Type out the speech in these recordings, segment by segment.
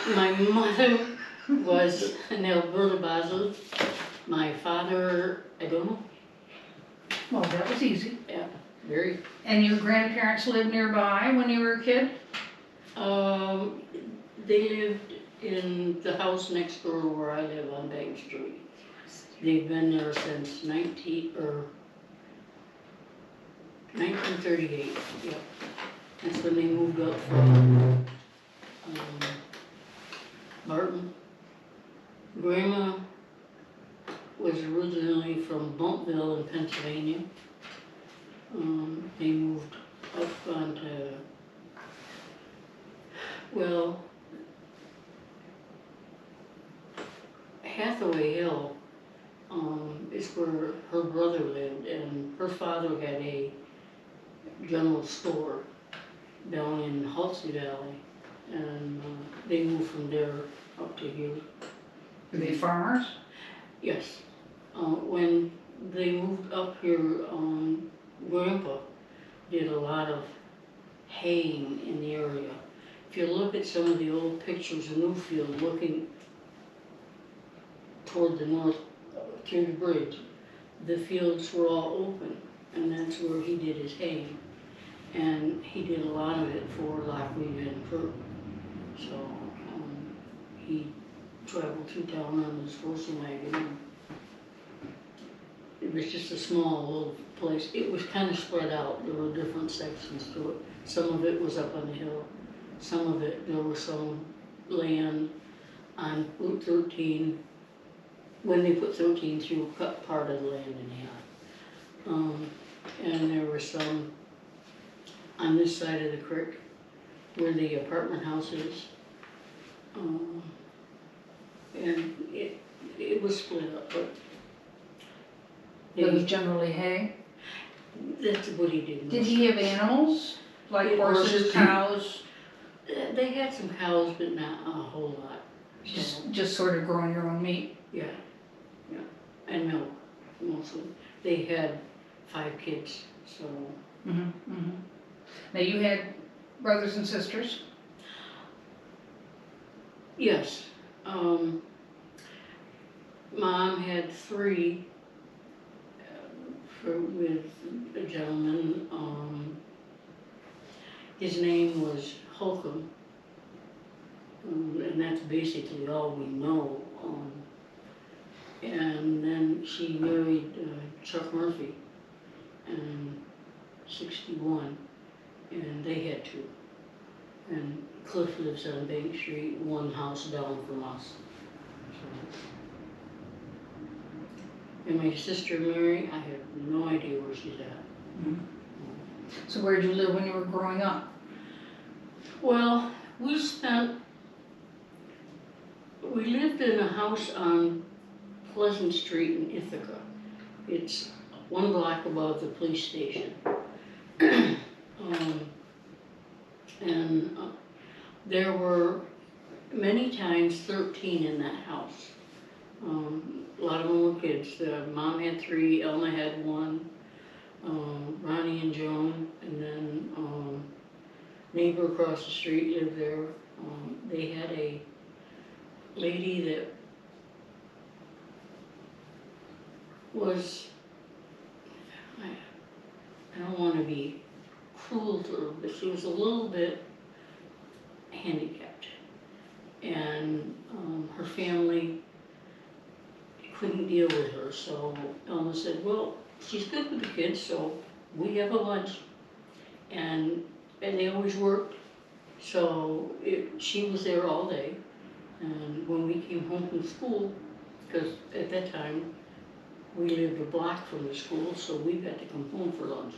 My mother was an Alberta Basel. My father, I don't know. Well, that was easy. Yeah, very. And your grandparents lived nearby when you were a kid? They lived in the house next door to where I live on Bank Street. They've been there since 1938, yeah. That's when they moved up from Barton. Grandma was originally from Bumpville in Pennsylvania. They moved up onto, well, Hathaway Hill is where her brother lived, and her father had a general store down in Halsey Valley, and they moved from there up to here. Were they farmers? Yes. When they moved up here, Grandpa did a lot of haying in the area. If you look at some of the old pictures of Newfield looking toward the north through the bridge, the fields were all open, and that's where he did his haying. And he did a lot of it for Lockweed and Kirk. So he traveled through town on his horse wagon. It was just a small little place. It was kind of spread out. There were different sections to it. Some of it was up on the hill. Some of it, there was some land on Route 13. When they put 13 through, cut part of the land in half. And there were some on this side of the creek where the apartment house is. And it was split up, but It was generally hay? That's what he did. Did he have animals? Like horses, cows? They had some cows, but not a whole lot. Just sort of growing your own meat? Yeah, yeah, and milk, mostly. They had 5 kids, so. Now you had brothers and sisters? Yes. Mom had 3 with a gentleman. His name was Holcomb, and that's basically all we know. And then she married Chuck Murphy in '61, and they had 2. And Cliff lives on Bank Street, 1 house down from us. So. And my sister Mary, I have no idea where she's at. So where did you live when you were growing up? Well, we lived in a house on Pleasant Street in Ithaca. It's 1 block above the police station. And there were many times 13 in that house. A lot of them were kids. Mom had 3, Elma had 1, Ronnie and Joan, and then neighbor across the street lived there. They had a lady that was, I don't want to be cruel to her, but she was a little bit handicapped. And her family couldn't deal with her, so Elma said, well, she's good with the kids, so we have a lunch. And they always worked, so she was there all day. And when we came home from school, because at that time we lived a block from the school, so we had to come home for lunch.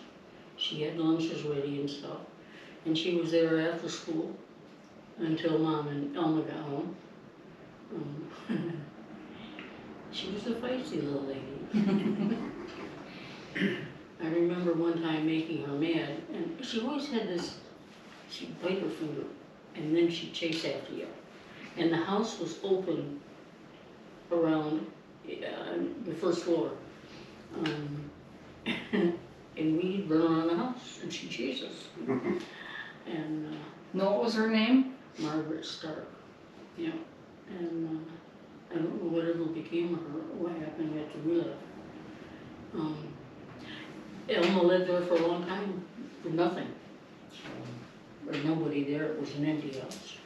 She had lunches ready and stuff, and she was there after school until Mom and Elma got home. She was a feisty little lady. I remember one time making her mad, and she always had this, she'd bite her finger, and then she'd chase after you. And the house was open around the first floor. And we'd run around the house, and she'd chase us. And Know what was her name? Margaret Stark. Yeah, and I don't know whatever became of her, what happened after we left. Elma lived there for a long time, for nothing. There was nobody there, it was an empty house.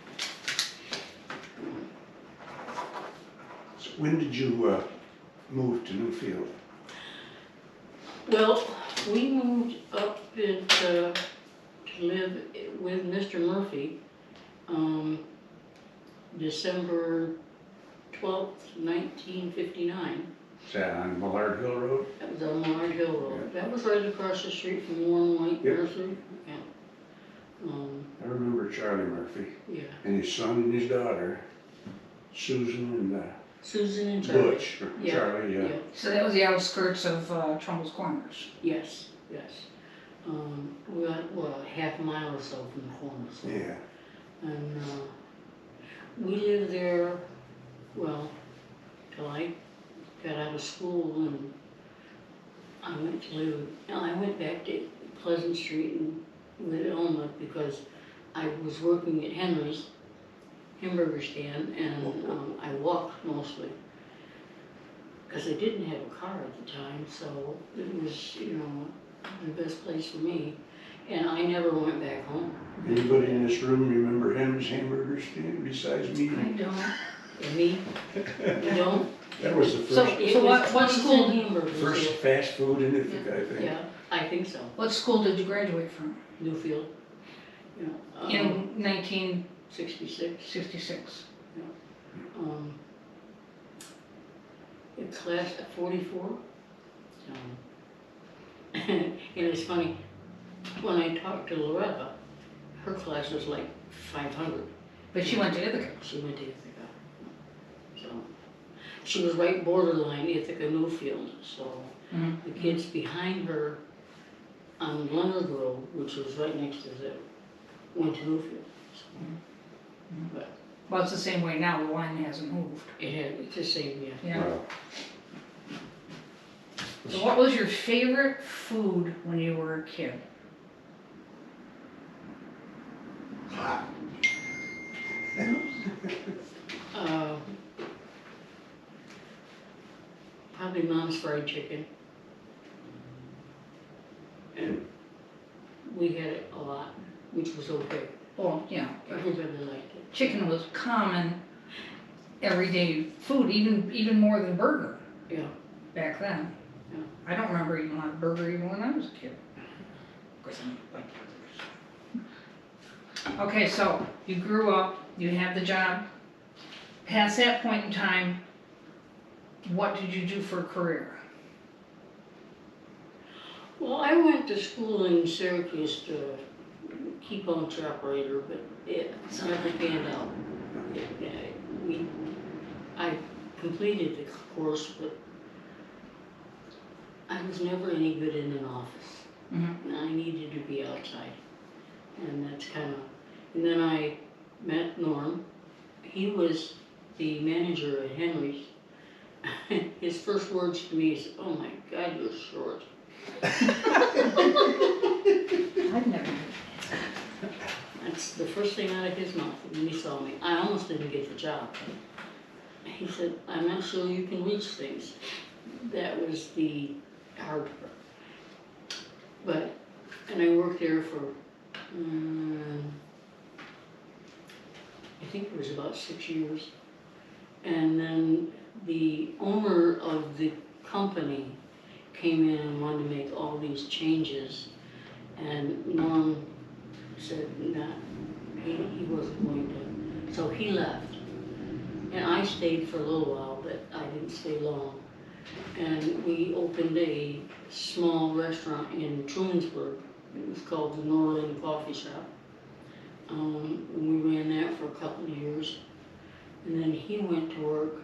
So when did you move to Newfield? Well, we moved up to live with Mr. Murphy, December 12th, 1959. Is that on Millard Hill Road? That was on Millard Hill Road. That was right across the street from Warren White Yep. Nursery. Yeah. I remember Charlie Murphy Yeah. and his son and his daughter, Susan and Susan and Charlie. Butch. Yeah. Charlie, yeah. So that was the outskirts of Trumbull's Corners. Yes, yes. We went, well, half a mile or so from the corner. So. Yeah. And we lived there, well, till I got out of school and I went to live, I went back to Pleasant Street and with Elma because I was working at Henry's hamburger stand and I walked mostly. Because I didn't have a car at the time, so it was, you know, the best place for me. And I never went back home. Anybody in this room remember Henry's hamburger stand besides me? I don't. And me? You don't? That was the So- first, It what was school- 20 cent hamburgers. first fast food in Ithaca, I think. Yeah, I think so. What school did you graduate from? Newfield. You know, In 1966. 66. In class at 44. So, and it's funny, when I talked to Loretta, her class was like 500. But she went to Ithaca. She went to Ithaca. So, she was right borderline Ithaca Newfield, so the kids behind her on Leonard Road, which was right next to them, went to Newfield. So, but Well, it's the same way now, the line hasn't moved. it's the same, yeah. Yeah. Well, So what was your favorite food when you were a kid? Probably Mom's fried chicken. And we had it a lot, which was okay. Well, yeah, Everybody liked it. chicken was common everyday food, even more than burger Yeah. back then. Yeah. I don't remember eating a lot of burger even when I was a kid. Of course, I like burgers. Okay, so you grew up, you had the job. Past that point in time, what did you do for a career? Well, I went to school in Syracuse to keep on operator, but it never panned out. I completed the course, but I was never any good in an office. Mm-hmm. I needed to be outside. And that's kind of, and then I met Norm. He was the manager at Henry's. His first words to me is, "Oh my God, you're short." I've never. That's the first thing out of his mouth when he saw me. I almost didn't get the job. He said, "I'm not sure you can reach things." That was the hard part. But, and I worked there for, I think it was about 6 years. And then the owner of the company came in and wanted to make all these changes. And Norm said, nah, he wasn't going to. So he left. And I stayed for a little while, but I didn't stay long. And we opened a small restaurant in Trumansburg. It was called the Norland Coffee Shop. And we ran that for a couple of years. And then he went to work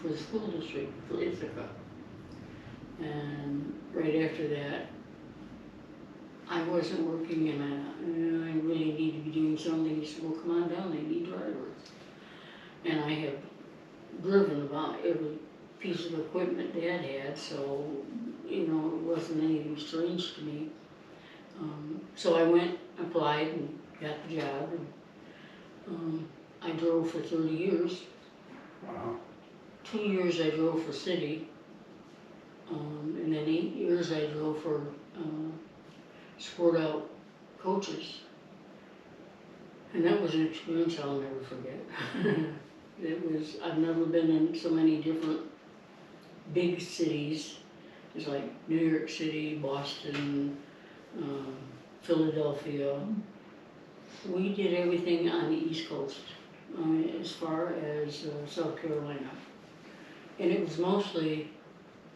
for the school district for Ithaca. And right after that, I wasn't working and I really need to be doing something. He said, well, come on down, they need drivers. And I have driven about every piece of equipment Dad had, so, you know, it wasn't anything strange to me. So I went, applied, and got the job. And I drove for 30 years. Wow. 2 years I drove for city. And then 8 years I drove for sport out coaches. And that was an experience I'll never forget. I've never been in so many different big cities. It's like New York City, Boston, Philadelphia. We did everything on the East Coast, as far as South Carolina. And it was mostly,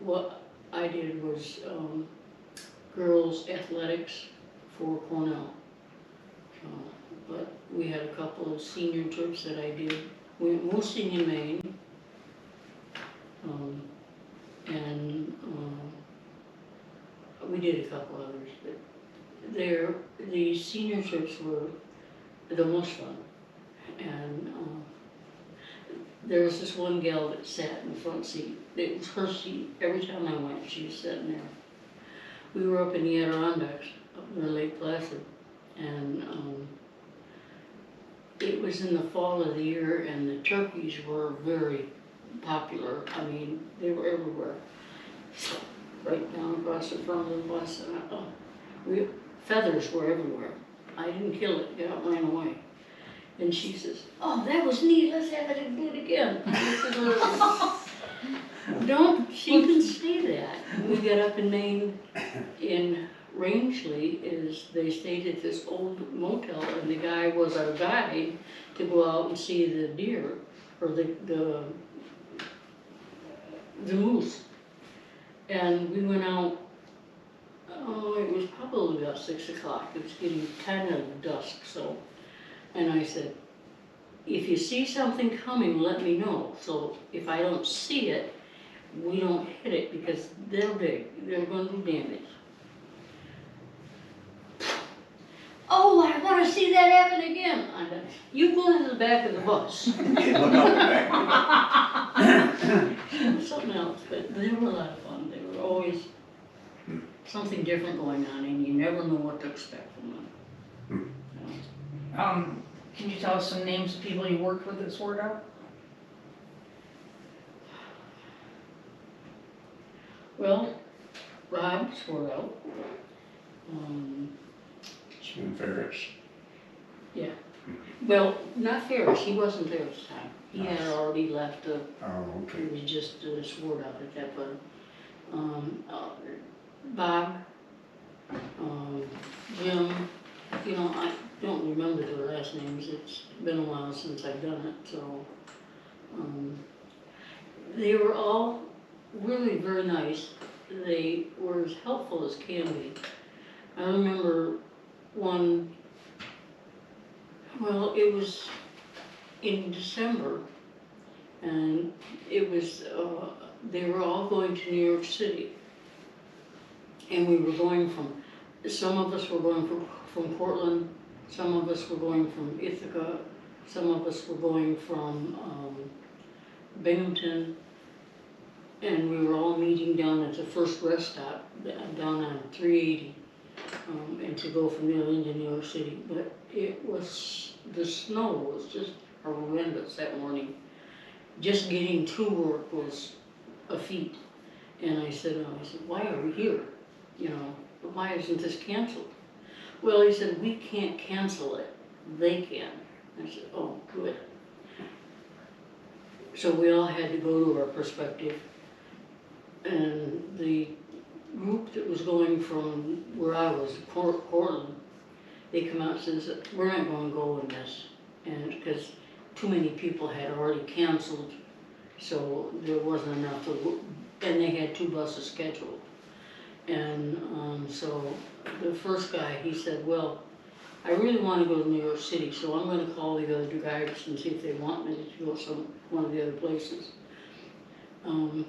what I did was girls athletics for Cornell. But we had a couple of senior trips that I did. We went mostly in Maine. We did a couple others, but the senior trips were the most fun. And there was this one gal that sat in the front seat. It was her seat. Every time I went, she was sitting there. We were up in the Adirondacks, up near Lake Placid, and it was in the fall of the year, and the turkeys were very popular. I mean, they were everywhere. So, right down across the front of the bus, and feathers were everywhere. I didn't kill it, it ran away. And she says, "Oh, that was neat, let's have it and do it again." Don't, she can say that. We got up in Maine, in Rangeley, they stayed at this old motel, and the guy was our guide to go out and see the deer, or the moose. And we went out, it was probably about 6 o'clock. It was getting kind of dusk, so. And I said, "If you see something coming, let me know. So if I don't see it, we don't hit it, because they're big. They're going to do damage." "Oh, I want to see that happen again." I said, "You go to the back of the bus." Yeah, look out the back. Something else, but they were a lot of fun. They were always something different going on, and you never know what to expect from them. Can you tell us some names of people you worked with at Sword Out? Well, Rob Swartout, Jim Ferris. yeah. Well, not Ferris, he wasn't there this time. He had already left, Oh, he okay. was just Swartout at that point. Bob, Jim, I don't remember their last names. It's been a while since I've done it, so. They were all really very nice. They were as helpful as can be. I remember one, well, it was in December, and it was, they were all going to New York City. And we were going some of us were going from Portland, some of us were going from Ithaca, some of us were going from Binghamton, and we were all meeting down at the first rest stop, down on 380, and to go from there into New York City. But the snow was just horrendous that morning. Just getting to work was a feat. And I said, "Why are we here? Why isn't this canceled?" "Well," he said, "we can't cancel it, they can." I said, "Oh, good." So we all had to go to our perspective, and the group that was going from where I was, Portland, they come out and says, "We're not going to go in this," and because too many people had already canceled, so there wasn't enough and they had 2 buses scheduled. And so the first guy, he said, "Well, I really want to go to New York City, so I'm going to call the other guys and see if they want me to go one of the other places." And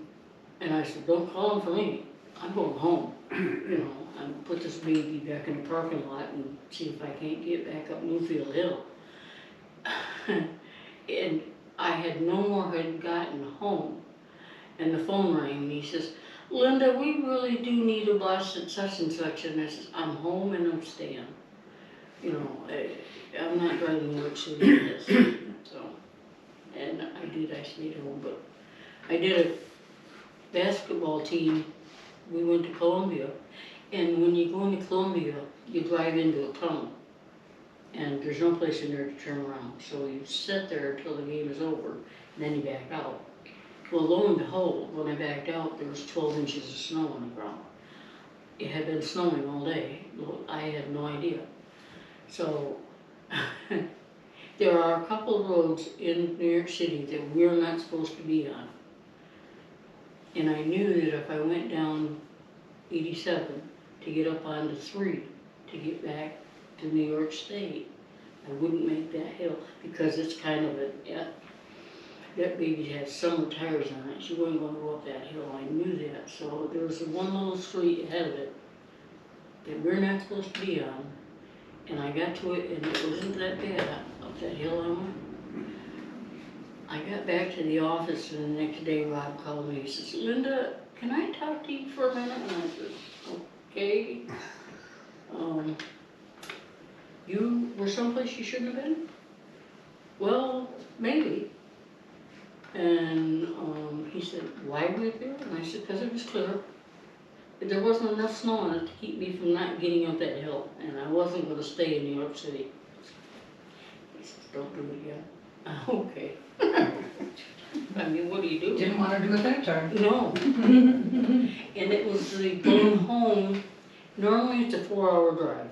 I said, "Don't call them for me. I'm going home. And put this baby back in the parking lot and see if I can't get back up Newfield Hill." And I had no more had gotten home, and the phone rang, and he says, "Linda, we really do need a bus at such and such." And I said, "I'm home and I'm staying. I'm not driving New York City for this." So I stayed home, but I did a basketball team. We went to Columbia, and when you go into Columbia, you drive into a tunnel, and there's no place in there to turn around. So you sit there until the game is over, and then you back out. Well, lo and behold, when I backed out, there was 12 inches of snow on the ground. It had been snowing all day. Well, I had no idea. So there are a couple of roads in New York City that we're not supposed to be on. And I knew that if I went down 87 to get up onto 3 to get back to New York State, I wouldn't make that hill because it's kind of that baby has summer tires on it. She wasn't going to go up that hill. I knew that. So there was one little street ahead of it that we're not supposed to be on. And I got to it, and it wasn't that bad up that hill I went. I got back to the office, and the next day Rob called me. He says, Linda, can I talk to you for a minute? And I said, okay. You were someplace you shouldn't have been? Well, maybe. And he said, why were you there? And I said, because it was clear. There wasn't enough snow on it to keep me from not getting up that hill, and I wasn't going to stay in New York City. He says, don't do it again. Okay. I mean, what do you do? Didn't want to do it that time. No. And it was the going home. Normally it's a 4-hour drive.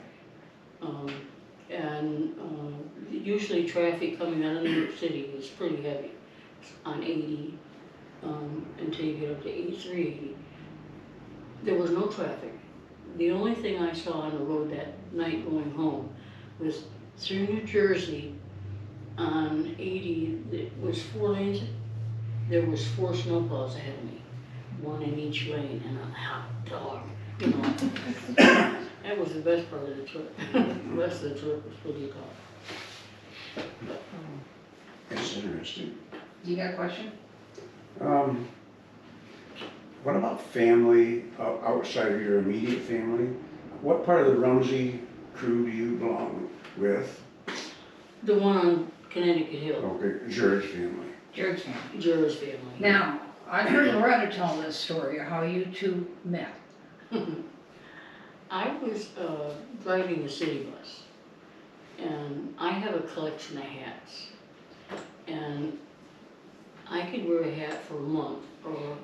Usually traffic coming out of New York City is pretty heavy on 80 until you get up to 8380. There was no traffic. The only thing I saw on the road that night going home was through New Jersey on 80, it was 4 lanes. There was 4 snowplows ahead of me, 1 in each lane, and a hot dog, you know. That was the best part of the trip. The rest of the trip was pretty tough. That's interesting. You got a question? What about family, outside of your immediate family? What part of the Rumsey crew do you belong with? The one on Connecticut Hill. Okay, George's family. George's family. George's family. Now, I've heard Loretta tell this story, how you two met. I was driving a city bus, and I have a collection of hats, and I could wear a hat for a month or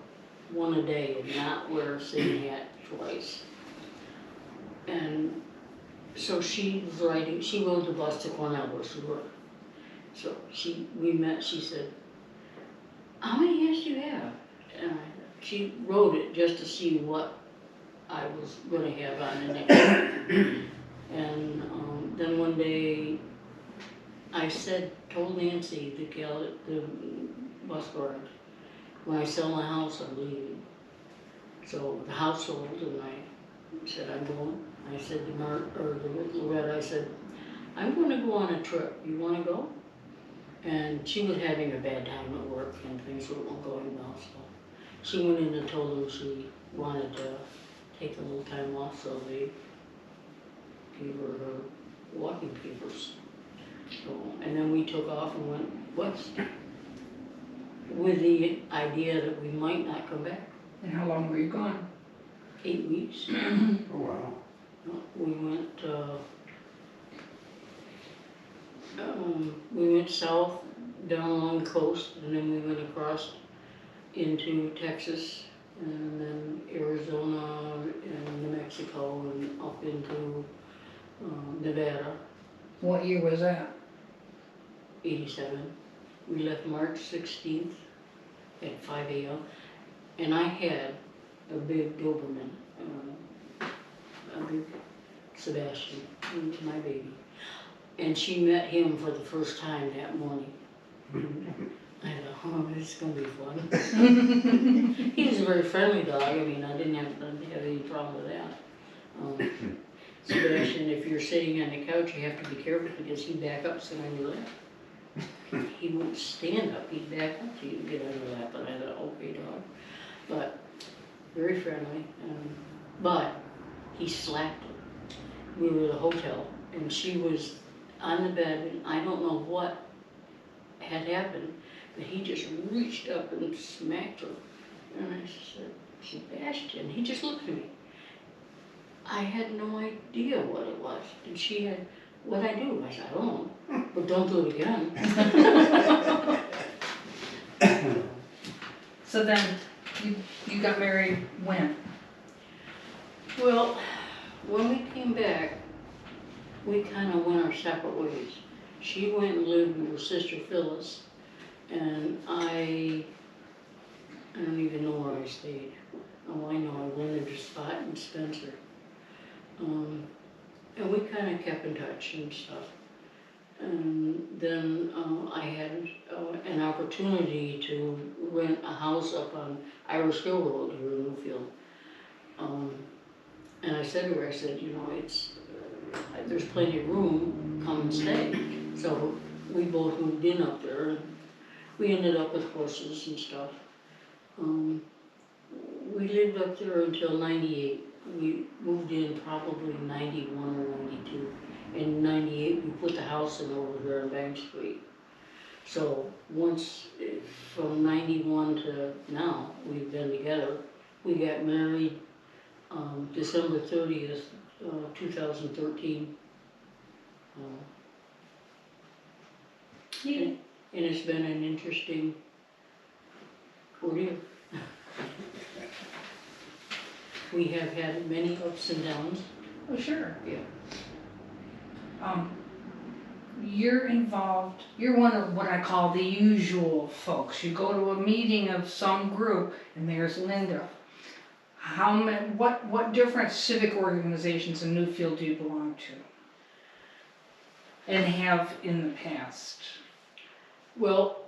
one a day and not wear a same hat twice. And so she was riding, she rode the bus to Cornell where she worked. So we met, she said, how many hats do you have? And she wrote it just to see what I was going to have on the next day. And then one day I told Nancy, the gal at the bus guard, when I sell my house, I'm leaving. So the house sold, and I said, I'm going. I said to Loretta, I said, I'm going to go on a trip. You want to go? And she was having a bad time at work, and things weren't going well. So she went in and told them she wanted to take a little time off, so they gave her walking papers. So, and then we took off and went west with the idea that we might not come back. And how long were you gone? 8 weeks. Oh, wow. We went south down along the coast, and then we went across into Texas, and then Arizona and New Mexico, and up into Nevada. What year was that? 87. We left March 16th at 5 a.m. And I had a big Doberman, a big Sebastian, he was my baby. And she met him for the first time that morning. I thought, oh, this is going to be fun. He was a very friendly dog. I mean, I didn't have any problem with that. Sebastian, if you're sitting on the couch, you have to be careful because he'd back up so on your lap. He wouldn't stand up, he'd back up so you could get on your lap. And I thought, okay, dog. But very friendly. But he slapped her. We were at a hotel, and she was on the bed, and I don't know what had happened, but he just reached up and smacked her. And I said, Sebastian, he just looked at me. I had no idea what it was. And she had, what'd I do? I said, I don't know, but don't do it again. So then, you got married when? Well, when we came back, we kind of went our separate ways. She went and lived with her sister Phyllis, and I don't even know where I stayed. Oh, I know, I rented a spot in Spencer. And we kind of kept in touch and stuff. And then I had an opportunity to rent a house up on Irish Hill Road here in Newfield. And I said to her, I said, you know, there's plenty of room, come and stay. So we both moved in up there, and we ended up with horses and stuff. We lived up there until '98. We moved in probably '91 or '92. In '98, we put the house in over there on Bank Street. So once, from '91 to now, we've been together. We got married December 30th, 2013. And it's been an interesting ordeal. We have had many ups and downs. Oh, sure. Yeah. You're involved, you're one of what I call the usual folks. You go to a meeting of some group, and there's Linda. What different civic organizations in Newfield do you belong to? And have in the past? Well,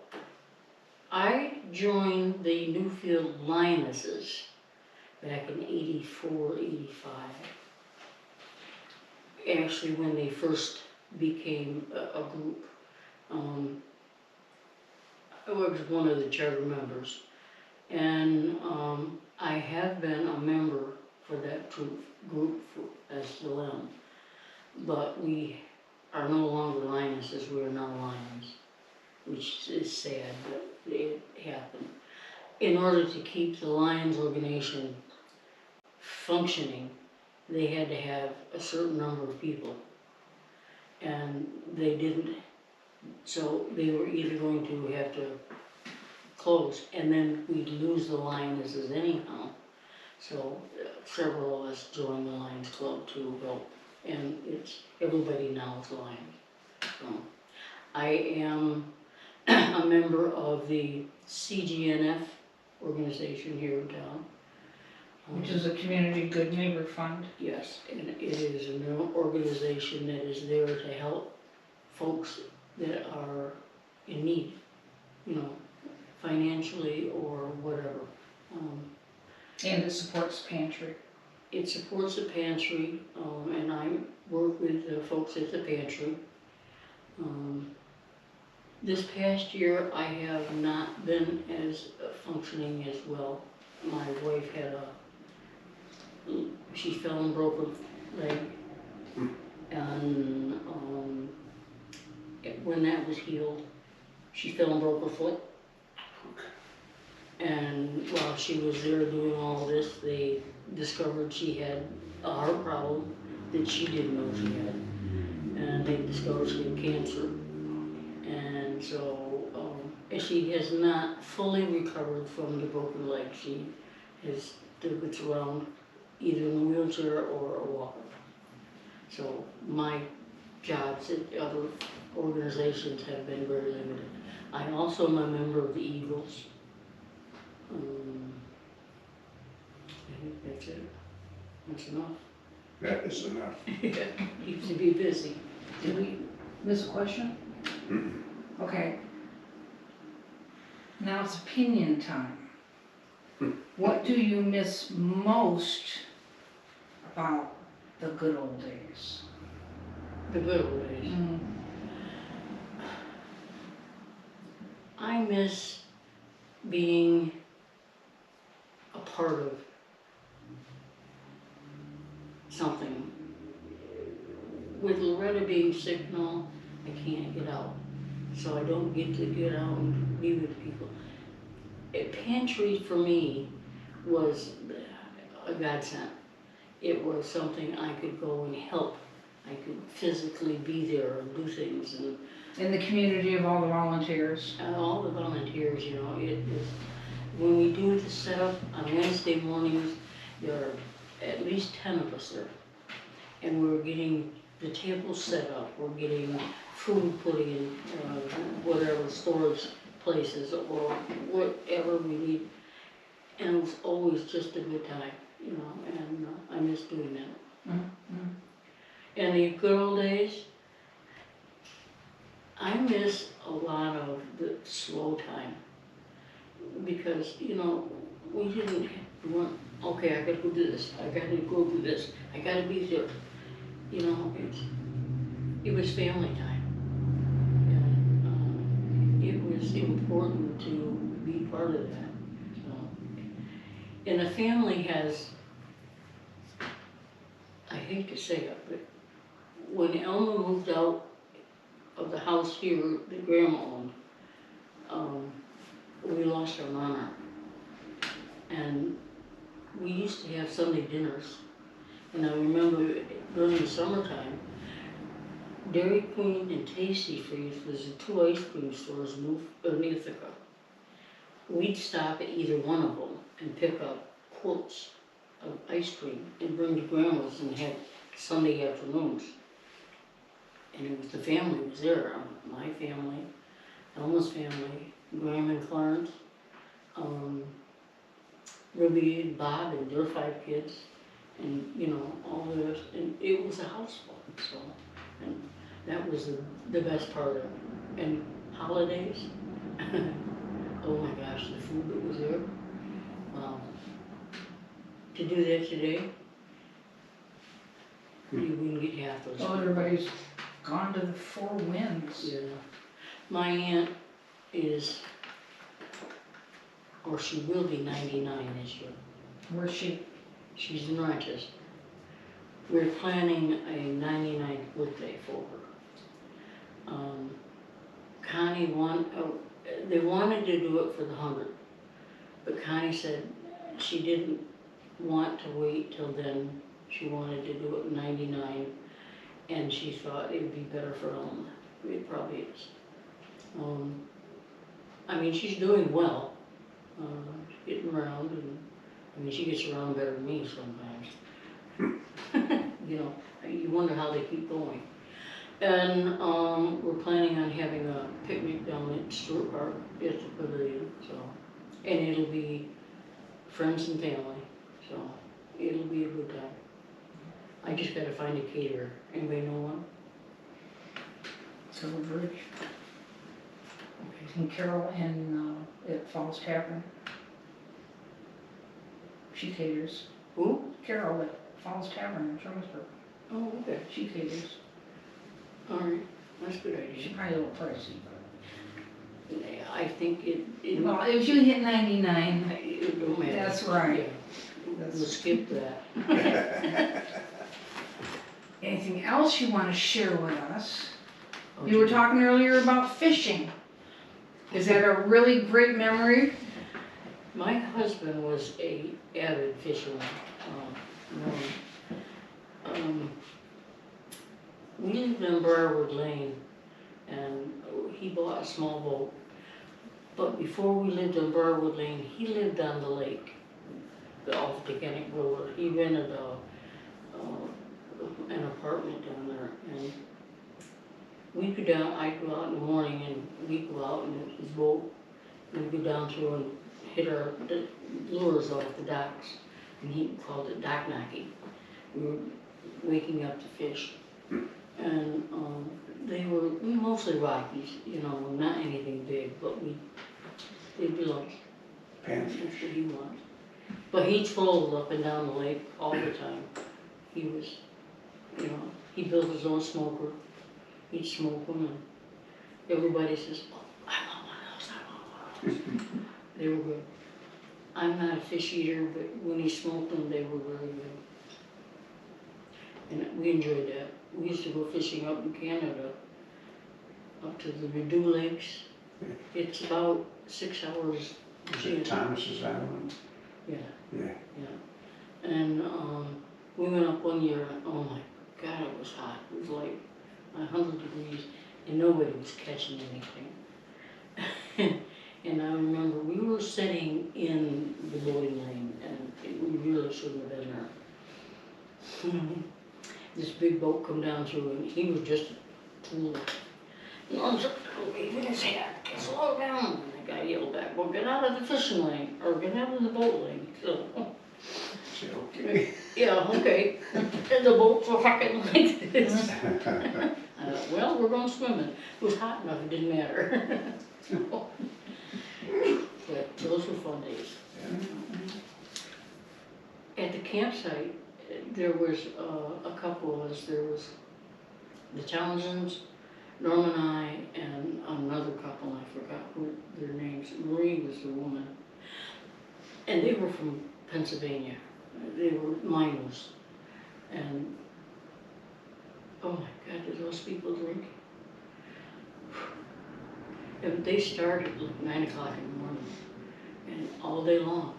I joined the Newfield Lionesses back in '84, '85. Actually, when they first became a group. I was one of the charter members, and I have been a member for that group as LM, but we are no longer lionesses, we are now lions, which is sad, but it happened. In order to keep the Lions organization functioning, they had to have a certain number of people, and they didn't, so they were either going to have to close, and then we'd lose the Lionesses anyhow. So several of us joined the Lions Club to help, and everybody now is Lions. So I am a member of the CGNF organization here in town. Which is a Community Good Neighbor Fund. Yes, and it is an organization that is there to help folks that are in need, you know, financially or whatever. And it supports Pantry. It supports the pantry, and I work with the folks at the pantry. This past year, I have not been as functioning as well. My wife had she fell and broke her leg, and when that was healed, she fell and broke her foot. And while she was there doing all this, they discovered she had a heart problem that she didn't know she had, and they discovered she had cancer. And so, and she has not fully recovered from the broken leg. She has gets around either in a wheelchair or a walker. So my jobs at other organizations have been very limited. I also am a member of the Eagles. I think that's it. That's enough. That is enough. Keeps me busy. Did we miss a question? Okay. Now it's opinion time. What do you miss most about the good old days? The good old days. I miss being a part of something. With Loretta being sick and all, I can't get out. so I don't get to get out and be with people. A pantry for me was a godsend. It was something I could go and help. I could physically be there and do things, and In the community of all the volunteers. all the volunteers, you know, it is, when we do the setup on Wednesday mornings, there are at least 10 of us there. And we're getting the tables set up, we're getting food put in, whatever storage places or whatever we need. And it was always just a good time, you know, and I miss doing that. Mm-hmm. In the good old days, I miss a lot of the slow time. Because, you know, we didn't want, okay, I gotta go do this, I gotta go do this, I gotta be there. You know, it was family time. And it was important to be part of that. So, and the family has, I hate to say it, but when Elma moved out of the house here that Grandma owned, we lost our mama. And we used to have Sunday dinners. And I remember during the summertime, Dairy Queen and Tasty Freeze was the 2 ice cream stores in Ithaca. We'd stop at either one of them and pick up quarts of ice cream and bring to Grandma's and have Sunday afternoons. And it was the family was there, my family, Elma's family, Graham and Clarence, Ruby and Bob and their 5 kids, and you know, all the rest, and it was a house full, so, and that was the best part of it. And holidays, oh my gosh, the food that was there, wow. To do that today, you wouldn't get half those. Well, everybody's gone to the 4 winds. Yeah. My aunt is, or she will be 99 this year. Where's she? She's in Rochester. We're planning a 99th birthday for her. Connie they wanted to do it for the 100th, but Connie said she didn't want to wait till then. She wanted to do it in 99, and she thought it would be better for Elma. It probably is. I mean, she's doing well. She's getting around, and I mean, she gets around better than me sometimes. You know, you wonder how they keep going. And we're planning on having a picnic down at Stewart Park at the pavilion, so, and it'll be friends and family, so it'll be a good time. I just gotta find a caterer. Anybody know one? Silverbridge. And Carol at Falls Tavern. She caters. Who? Carol at Falls Tavern in Shermansburg. Oh, okay. She caters. All right, that's a good She's idea. probably a little pricey, but. Yeah, I think it Well, if you hit 99, it don't matter. that's right. Yeah, we'll skip that. Anything else you want to share with us? Oh, You were gee. talking earlier about fishing. Is that a really great memory? My husband was a avid fisherman. We lived in Briarwood Lane, and he bought a small boat. But before we lived in Briarwood Lane, he lived on the lake, off the Kenneck River. He rented an apartment down there, and we'd go down. I'd go out in the morning, and we'd go out in his boat. We'd go down through and hit the lures off the docks, and he called it dock knocking. We were waking up to fish, and they were mostly Rockies, you know, not anything big, but they'd be like Panfish. that's what he wanted. But he trolled up and down the lake all the time. He was, you know, he built his own smoker. He'd smoke them, and everybody says, "Oh, I want one of those, I want one of those." They were good. I'm not a fish eater, but when he smoked them, they were very good. And we enjoyed that. We used to go fishing up in Canada up to the Redo Lakes. It's about 6 hours. Is it Thomas's Island? Yeah, Yeah. yeah. And we went up one year, and oh my God, it was hot. It was like 100 degrees, and nobody was catching anything. And I remember we were sitting in the loading lane, and we really shouldn't have been there. This big boat come down through, and he was just a tool. Norm's waving his hat, slow down. And the guy yelled back, well, get out of the fishing lane, or get out of the boat lane. So, Okay. yeah, okay. And the boats were fucking like this. Well, we're going swimming. It was hot enough, it didn't matter. But those were fun days. At the campsite, there was a couple of us. There was the Townsends, Norm and I, and another couple, I forgot who their names. Marie was the woman. And they were from Pennsylvania. They were miners. And oh my God, did those people drink? And they started at like 9 o'clock in the morning, and all day long.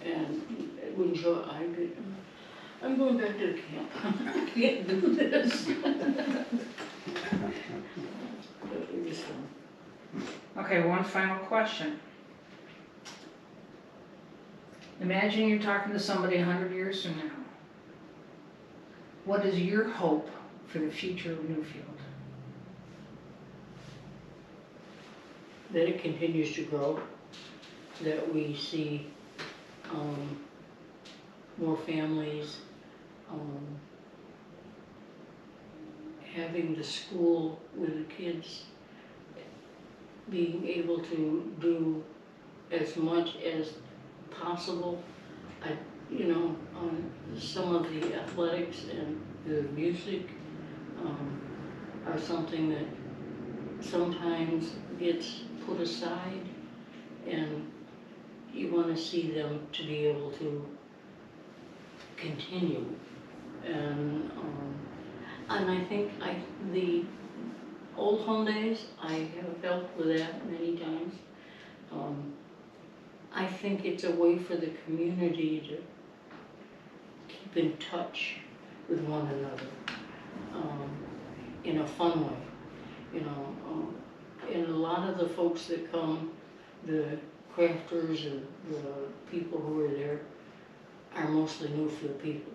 And it wouldn't show. I'm going back to the camp. I can't do this. But it was fun. Okay, one final question. Imagine you're talking to somebody 100 years from now. What is your hope for the future of Newfield? That it continues to grow, that we see more families having the school with the kids, being able to do as much as possible. Some of the athletics and the music are something that sometimes gets put aside, and you want to see them to be able to continue. And I think the old home days, I have helped with that many times. I think it's a way for the community to keep in touch with one another in a fun way, and a lot of the folks that come, the crafters and the people who are there, are mostly Newfield people.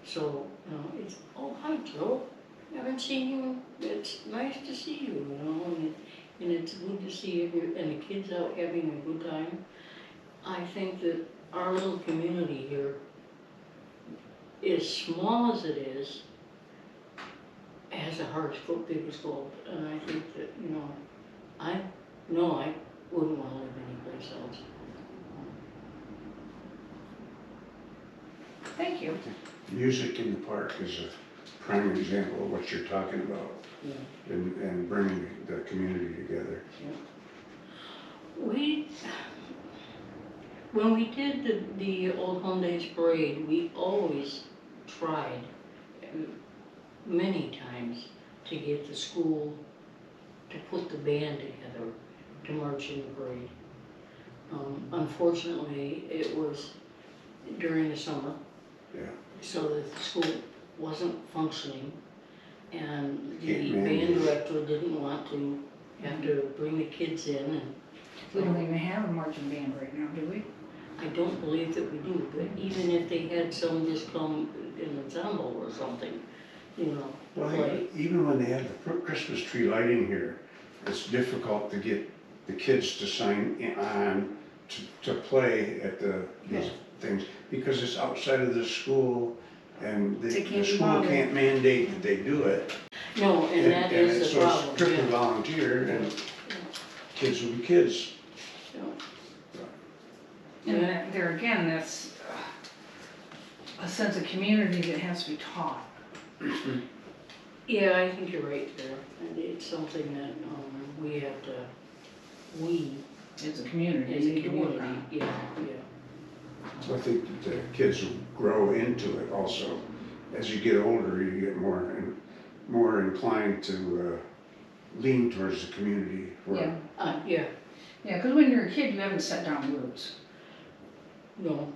So, it's, oh, hi Joe, haven't seen you, it's nice to see you, and it's good to see and the kids out having a good time. I think that our little community here, as small as it is, has a heart big as gold. And I think that, I wouldn't want to live anyplace else. Thank you. Music in the park is a prime example of what you're talking about, Yeah. and bringing the community together. Yeah. When we did the Old Home Days Parade, we always tried many times to get the school to put the band together to march in the parade. Unfortunately, it was during the summer, Yeah. so that the school wasn't functioning, and the Can't band manage. director didn't want to have to bring the kids in, and We don't even have a marching band right now, do we? I don't believe that we do, but even if they had some just come in an ensemble or something, Well, play. even when they have the Christmas tree lighting here, it's difficult to get the kids to sign on to play at these things, because it's outside of the school, and They can't the be school bothered. can't mandate that they do it. No, and that is the So problem. it's strictly Yeah. volunteer, and kids will be kids. Yeah. And there again, that's a sense of community that has to be taught. Yeah, I think you're right there, and it's something that we have to, As a community, as a need to work community, on. yeah. So I think that the kids will grow into it also. As you get older, you get more inclined to lean towards the community. Yeah, Yeah, yeah, because when you're a kid, you haven't set down roots. no.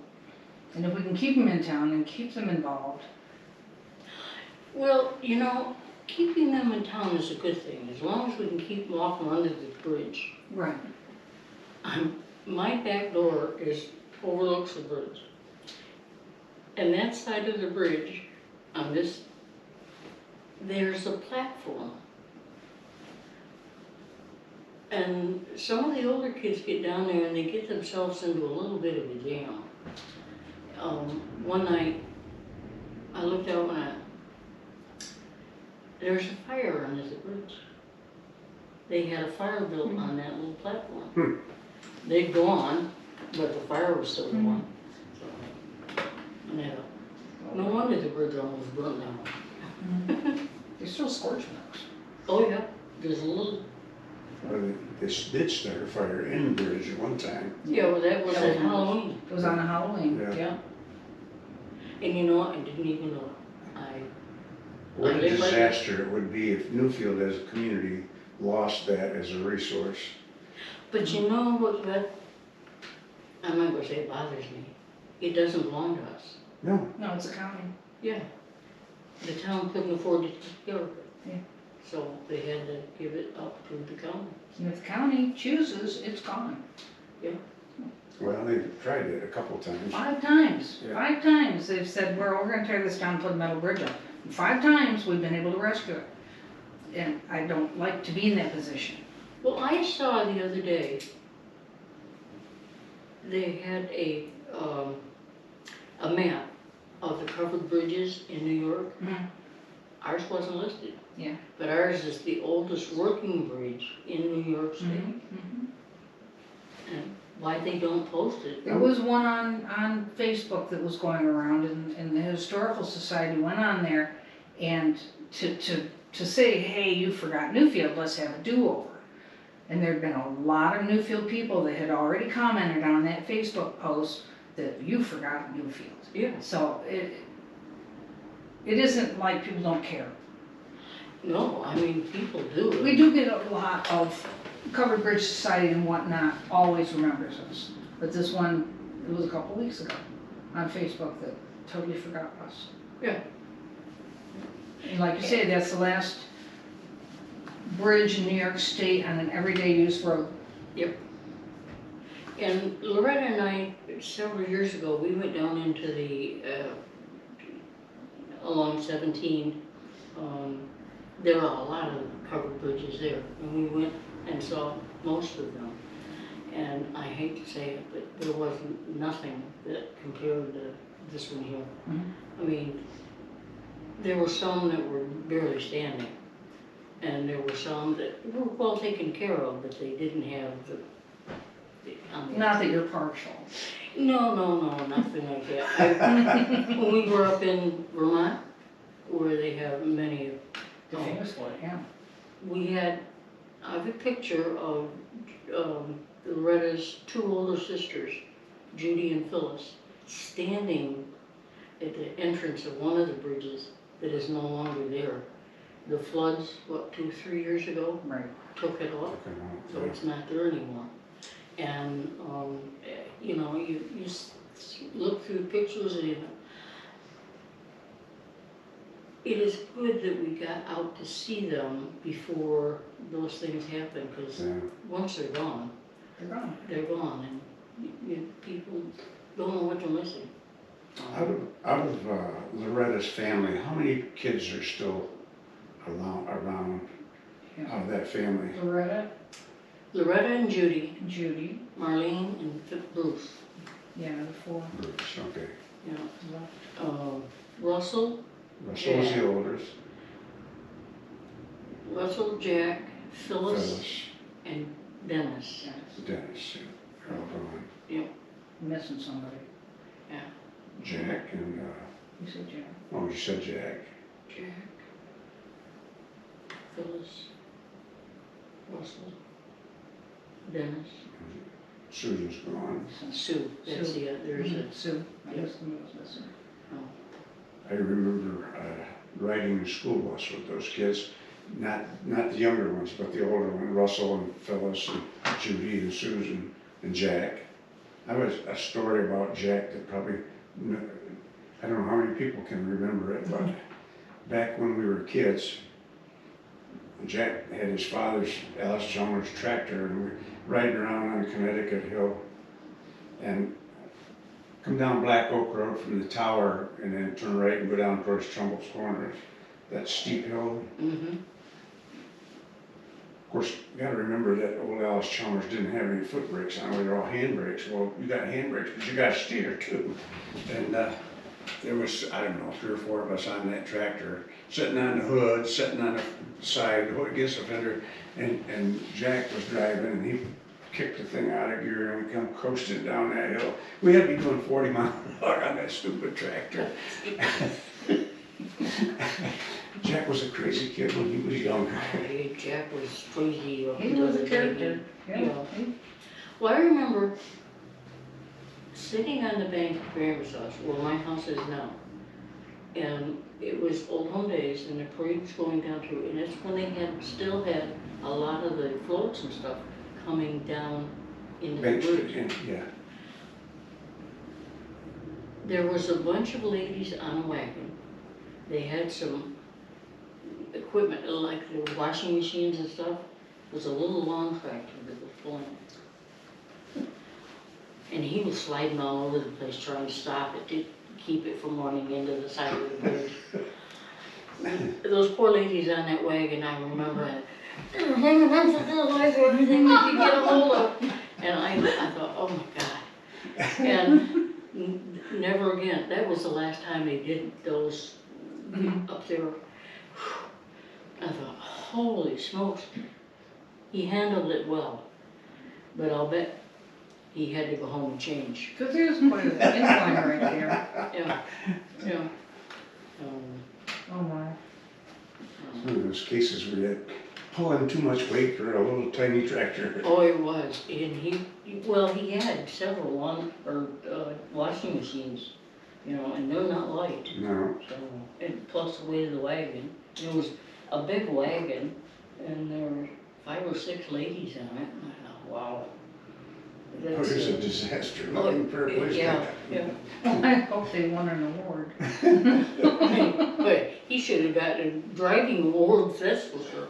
And if we can keep them in town and keep them involved, Well, you know, keeping them in town is a good thing, as long as we can keep them off from under the bridge. right, My back door overlooks the bridge. And that side of the bridge, there's a platform. And some of the older kids get down there and they get themselves into a little bit of a jam. One night, I looked out and there's a fire under the bridge. They had a fire built on that little platform. They'd gone, but the fire was still going. So, yeah. No wonder the bridge almost burnt down. there's still scorch marks. Oh yeah, there's a little. Well, they did start a fire in the bridge at one time. Yeah, well, that was at Halloween. It was on a Halloween. Yeah. Yeah. And you know what? I didn't even know. What a live like- disaster it would be if Newfield as a community lost that as a resource. But you know what? I'm not gonna say it bothers me. It doesn't belong to us. No, No, it's a county. Yeah. The town couldn't afford to take care of it. Yeah. So they had to give it up to the county. And if the county chooses, it's gone. well, they've tried it a couple times. 5 times. Yeah. 5 times they've said, we're gonna tear this down and put a metal bridge up. And 5 times we've been able to rescue it. And I don't like to be in that position. Well, I saw the other day, they had a map of the covered bridges in New York. Mhm. Ours wasn't listed. Yeah. But ours is the oldest working bridge in New York State. Mhm. And why they don't post it? There was one on Facebook that was going around and the Historical Society went on there and to say, hey, you forgot Newfield, let's have a do-over. And there'd been a lot of Newfield people that had already commented on that Facebook post that you forgot Newfield. Yeah. So it isn't like people don't care. No, I mean, people do. We do get a lot of Covered Bridge Society and whatnot always remembers us. But this one, it was a couple weeks ago on Facebook that totally forgot us. Yeah. And like you say, that's the last bridge in New York State on an everyday use road. And Loretta and I, several years ago, we went down into the, along 17. There are a lot of covered bridges there, and we went and saw most of them. And I hate to say it, but there wasn't nothing that compared to this one here. Mhm. I mean, there were some that were barely standing, and there were some that were well taken care of, but they didn't have the Not that you're partial. No, nothing like that. When we were up in Vermont, where they have many of They're famous for it, yeah. I have a picture of Loretta's 2 older sisters, Judy and Phyllis, standing at the entrance of one of the bridges that is no longer there. The floods, 2-3 years ago, Right. took it off, so it's not there anymore. And, you know, you look through pictures and it is good that we got out to see them before those things happen, because once they're gone, They're gone. and people don't know what they're missing. Out of Loretta's family, how many kids are still around out of that family? Loretta And Judy, and Judy, Marlene, and Bruce. yeah, the 4. Bruce, okay. Yeah. Russell, Russell was the oldest. Russell, Jack, Phyllis, Phyllis, and Dennis. Dennis, they're all gone. Missing somebody. Jack and, You said Jack. oh, you said Jack. Jack, Phyllis, Russell, Dennis, Susan's gone. Sue. That's Sue. there's a. Sue. I Yeah. guess the was missing. Oh. I remember riding the school bus with those kids, not the younger ones, but the older ones, Russell and Phyllis and Judy and Susan and Jack. I have a story about Jack that probably, I don't know how many people can remember it, but back when we were kids, Jack had his father's Alice Chalmers tractor, and we were riding around on Connecticut Hill and come down Black Oak Road from the tower and then turn right and go down towards Trumbull's Corners, that steep hill. Mm-hmm. Of course, you gotta remember that old Alice Chalmers didn't have any foot brakes on, they were all hand brakes. Well, you got hand brakes, but you gotta steer too. And there was, I don't know, 3 or 4 of us on that tractor, sitting on the hood, sitting on the side, the hood against the fender, and Jack was driving, and he kicked the thing out of gear, and we come coasting down that hill. We had to be doing 40 miles an hour on that stupid tractor. Jack was a crazy kid when he was younger. Hey, Jack was crazy. He was a character. Yeah. Well, I remember sitting on the bank of Grandma's house, where my house is now, and it was old home days, and the parade was going down through, and it's when they still had a lot of the floats and stuff coming down into the bridge. Yeah. There was a bunch of ladies on a wagon. They had some equipment, like the washing machines and stuff. It was a little lawn tractor that was pulling. And he was sliding all over the place trying to stop it, to keep it from running into the side of the bridge. Those poor ladies on that wagon, I remember it. They were hanging on to their life, everything they could get a hold of. And I thought, oh my God. And never again. That was the last time they did those up there. I thought, holy smokes. He handled it well. But I'll bet he had to go home and change. Because there's quite an incline right there. Yeah, yeah. Oh my. One of those cases where you had pulling too much weight for a little tiny tractor. Oh, it was. And he had several washing machines, you know, and they're not light. No. So, and plus the weight of the wagon. It was a big wagon, and there were 5 or 6 ladies on it. And I thought, wow. It was a disaster looking for a place. Yeah, yeah. Well, I hope they won an award. But he should have gotten a driving award, that's for sure.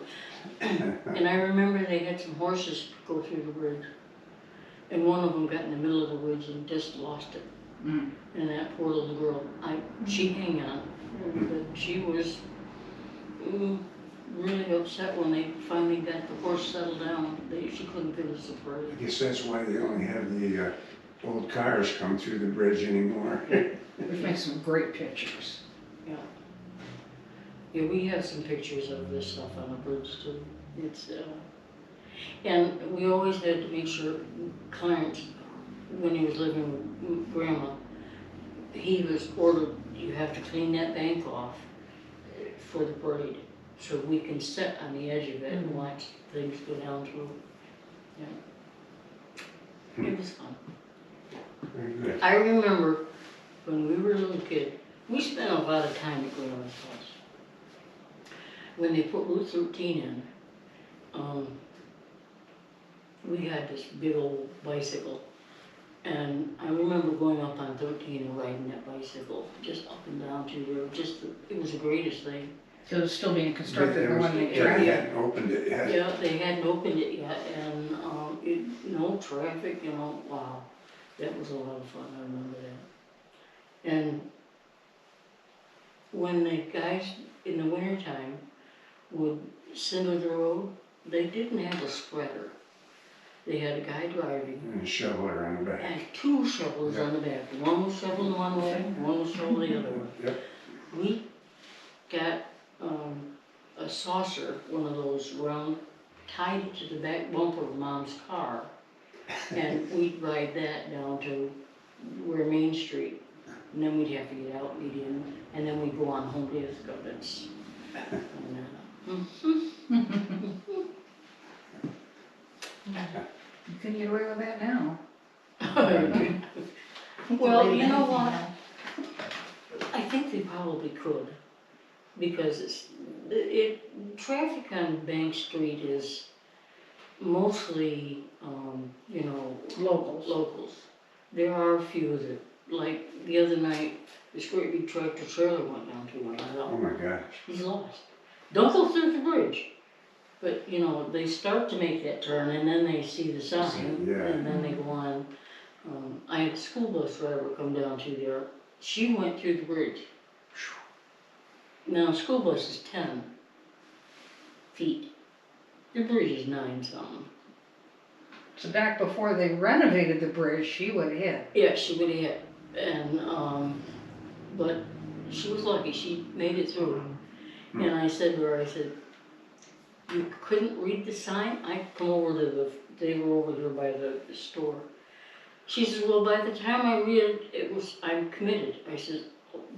And I remember they had some horses go through the bridge. And one of them got in the middle of the woods and just lost it. Mm. And that poor little girl, she hung on. But she was really upset when they finally got the horse settled down. She couldn't finish the parade. I guess that's why they only have the old cars come through the bridge anymore. Which makes some great pictures. Yeah. Yeah, we have some pictures of this stuff on the bridge too. It's, and we always had to make sure Clarence, when he was living with Grandma, he was ordered, you have to clean that bank off for the parade, so we can sit on the edge of it and watch things go down through. Yeah. It was fun. Very good. I remember when we were a little kid, we spent a lot of time at Grandma's house. When they put Route 13 in, we had this big old bicycle. And I remember going up on 13 and riding that bicycle, just up and down through there. It was the greatest thing. So it's still being constructed when they They tried. hadn't opened it yet. Yeah, they hadn't opened it yet, and no traffic, you know, wow. That was a lot of fun, I remember that. And when the guys in the wintertime would cinder the road, they didn't have a spreader. They had a guy driving. And a shoveler on the back. And 2 shovels on the back. One was shoveling one way, one was shoveling the other way. Yep. We got a saucer, one of those round, tied it to the back bumper of Mom's car, and we'd ride that down to where Main Street, and then we'd have to get out and get in, and then we'd go on home days. You can get away with that now. Well, you know what? I think they probably could. because traffic on Bank Street is mostly, you know, locals. There are a few that, like the other night, this great big tractor trailer went down through my Oh house. my gosh. He's lost. Don't go through the bridge. But, you know, they start to make that turn and then they see the sign Yeah. and then they go on. I had a school bus driver come down through there. She went through the bridge. Now, a school bus is 10 feet. The bridge is 9 something. So back before they renovated the bridge, she would hit. Yeah, she would have hit. And, but she was lucky. She made it through. And I said to her, I said, you couldn't read the sign? I come over to they were over there by the store. She says, well, by the time I read it, I'm committed. I said,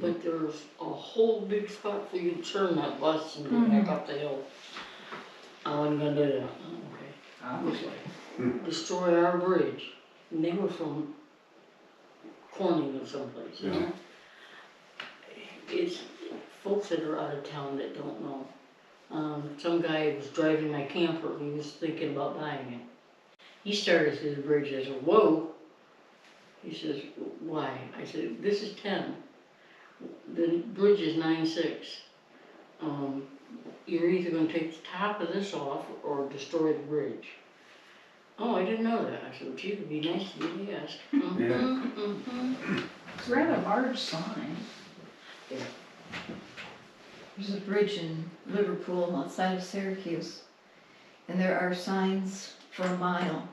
but there's a whole big spot for you to turn that bus and go back up the hill. I wasn't gonna do that. Okay. Obviously. Destroy our bridge. And they were from Corning or someplace, you know? It's folks that are out of town that don't know. Some guy was driving my camper, he was thinking about buying it. He started through the bridge, I said, whoa. He says, why? I said, this is 10. The bridge is 9.6. You're either gonna take the top of this off or destroy the bridge. Oh, I didn't know that. I said, gee, it'd be nice to be asked. It's a rather large sign. There's a bridge in Liverpool outside of Syracuse, and there are signs for a mile.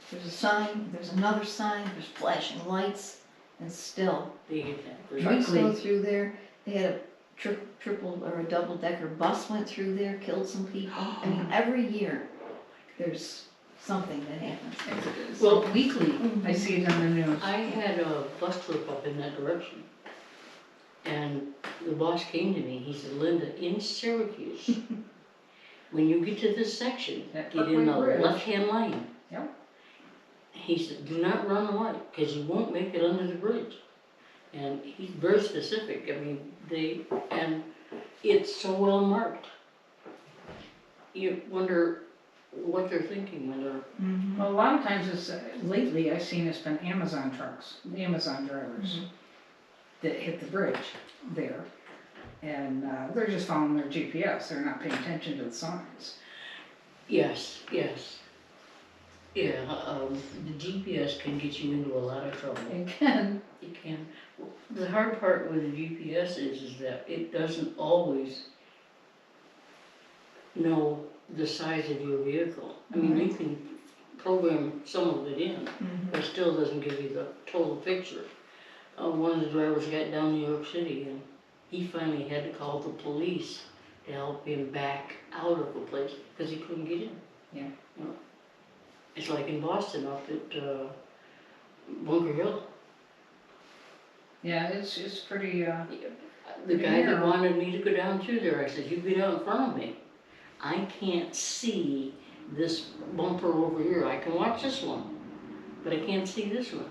There's a sign, there's another sign, there's flashing lights, and still. They get that bridge. Trucks go through there. They had a triple or a double-decker bus went through there, killed some people. I mean, every year there's something that happens. Well, Weekly, I see it on the news. I had a bus trip up in that direction. And the boss came to me, he said, Linda, in Syracuse, when you get to this section, That get in the bridge. left-hand lane. Yep. He said, do not run the light, because you won't make it under the bridge. And he's very specific, I mean, and it's so well marked. You wonder what they're thinking when they're... Well, a lot of times it's, lately I've seen it's been Amazon trucks, Amazon drivers that hit the bridge there. And they're just following their GPS, they're not paying attention to the signs. Yes. Yeah, the GPS can get you into a lot of trouble. Again, It can. The hard part with the GPS is that it doesn't always know the size of your vehicle. I mean, you can program some of it in, but it still doesn't give you the total picture. One of the drivers got down New York City and he finally had to call the police to help him back out of the place because he couldn't get in. Yeah. You know? It's like in Boston up at Bunker Hill. yeah, it's pretty, The guy that wanted me to go down through there, I said, you get out in front of me. I can't see this bumper over here. I can watch this one, but I can't see this one.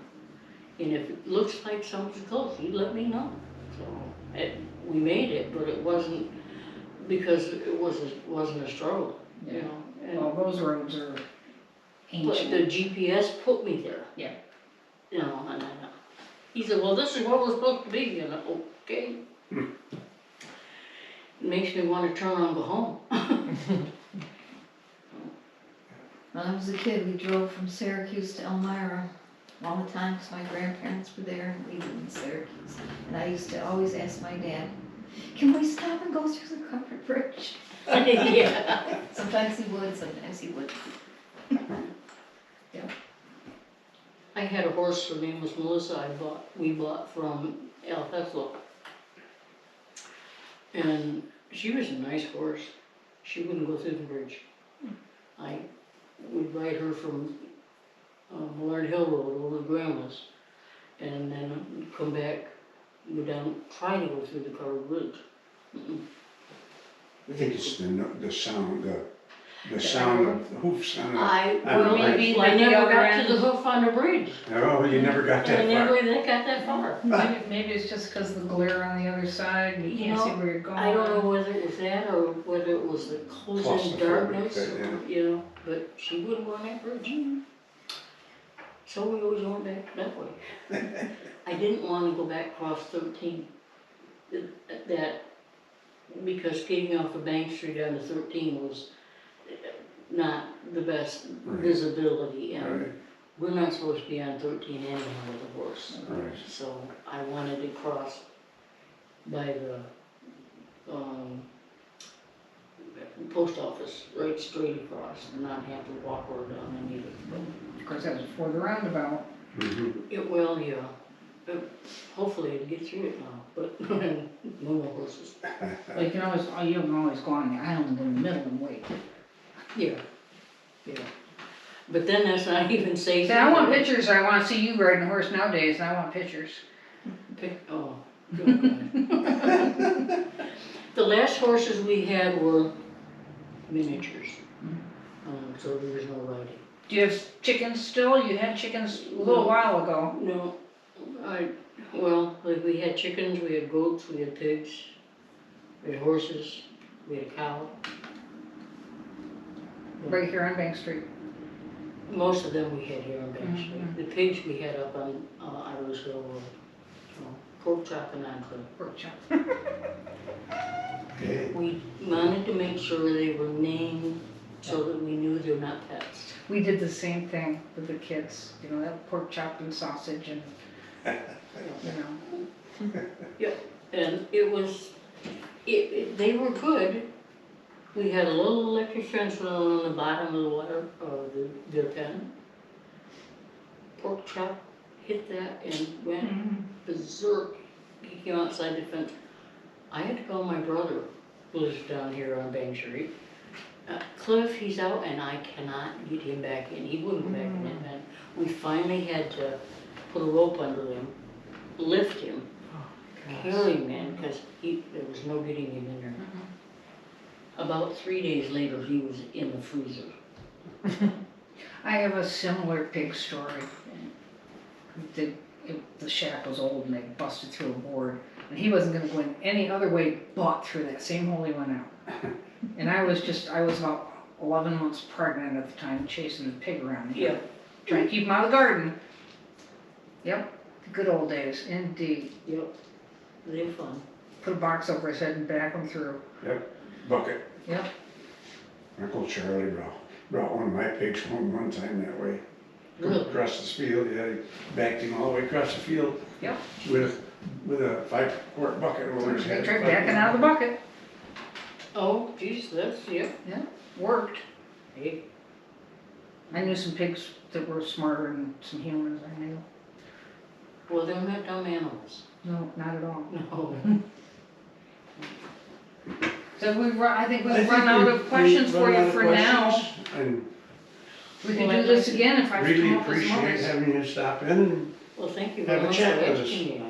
And if it looks like something's close, you let me know. So we made it, but it wasn't because it wasn't a struggle, you know. And, well, those roads are but ancient. the GPS put me there. Yeah. You know, and he said, well, this is what we're supposed to be. And I, okay. It makes me want to turn around and go home. When I was a kid, we drove from Syracuse to Elmira all the time because my grandparents were there and we lived in Syracuse. And I used to always ask my dad, can we stop and go through the covered bridge? Yeah. Sometimes he would, sometimes he wouldn't. I had a horse, her name was Melissa, we bought from Al Hethel. And she was a nice horse. She wouldn't go through the bridge. I would ride her from Millard Hill Road over to Grandma's and then come back, go down, try to go through the covered bridge. I think it's the sound, the sound of the hoofs on the. I, on the well, bridge. maybe I at the never other got end. to the hoof on the bridge. No, you never got I that never far. even got that far. Maybe it's just because the glare on the other side, and you You can't see know, where you're going. I don't know whether it was that or whether it was the closing Claustrophobic, darkness, yeah. you know, but she wouldn't go on that bridge. So we always went back that way. I didn't wanna go back across 13, that, because getting off of Bank Street onto 13 was not the best Right. visibility, Right, and we're not supposed to be on 13 anyhow with a horse. right. So I wanted to cross by the, post office, right straight across, and not have to walk or down any of it. Of course, that was before the roundabout. Mhm. It, well, yeah, hopefully it'll get through it now, but no more horses. But you can always go on the island in the middle and wait. Yeah, yeah. But then that's not even safe. See, I want either. pictures, I wanna see you riding a horse nowadays, and I want pictures. Oh, good God. The last horses we had were miniatures, so there was no riding. Do you have chickens still? You had chickens a little while ago. No, well, like we had chickens, we had goats, we had pigs, we had horses, we had a cow. Right here on Bank Street. Most of them we had here on Bank Street. Mhm. The pigs we had up on Irish Hill Road. Pork chop and enclave. Pork chop. Okay. We wanted to make sure they were named so that we knew they're not pets. We did the same thing with the kids, you know, that pork chop and sausage and, you know. And it was, they were good. We had a little electric fence on the bottom of the water, their pen. Pork chop hit that and went berserk. He came outside the fence. I had to call my brother, who lives down here on Bank Street. Cliff, he's out and I cannot get him back in. He wouldn't go back in that pen. We finally had to put a rope under him, lift him, carry him in, because there was no getting him in there. About 3 days later, he was in the freezer. I have a similar pig story. The shack was old and they busted through a board. And he wasn't gonna go in any other way but through that same hole he went out. And I was about 11 months pregnant at the time, chasing the pig around here. Trying to keep him out of the garden. Yep, the good old days, indeed. Yep, they were fun. Put a box over his head and back him through. Yep, bucket. Yep. Uncle Charlie brought one of my pigs home one time that way. Really? Across this field, yeah, he backed him all the way across the field. Yep. With a 5-quart bucket over his head. Tried backing out of the bucket. Oh, geez, that's, Worked. Hey, I knew some pigs that were smarter than some humans I knew. well, they're not dumb animals. No, not at all. No. So I think we've run out of questions for you for now. And We can do this again if I really come up with some appreciate others. having you stop in and Well, thank you Have very a much chat for with us. asking me.